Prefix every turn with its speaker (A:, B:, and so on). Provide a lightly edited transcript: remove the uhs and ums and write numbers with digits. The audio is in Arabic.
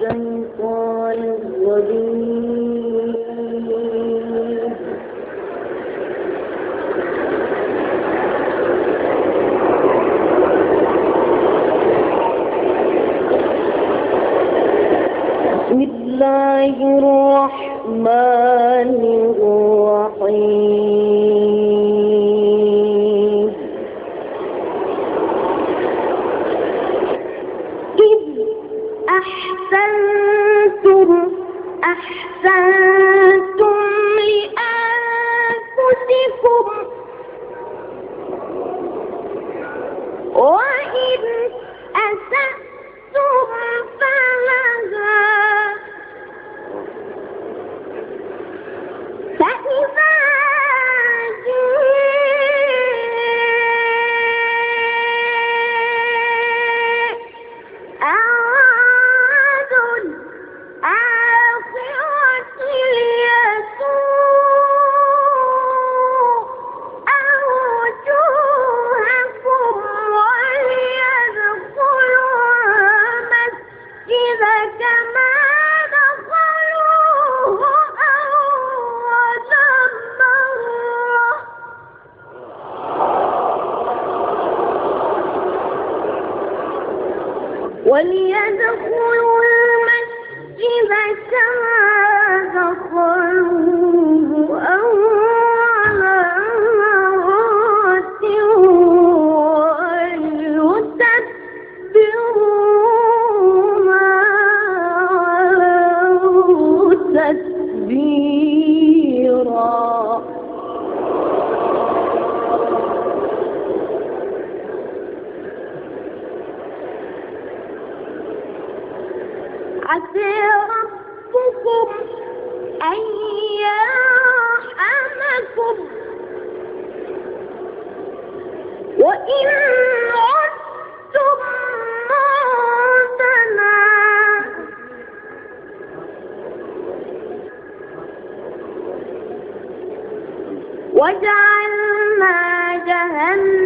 A: الشيطان الرجيم. بسم الله الرحمن الرحيم. إذ أحسنتم لأنفسكم وإن أسأتم فلها فإذا أراد الآخرة ليسوء وجوهكم وليدخلوا المسجد كما دخلوه أول مرة وليدخلوا المسجد كما دخلوه أول مرة وليتبروا ما علوا تتبيرا. عسى ربكم أن يرحمكم وإن عدتم عدنا وجعلنا جهنم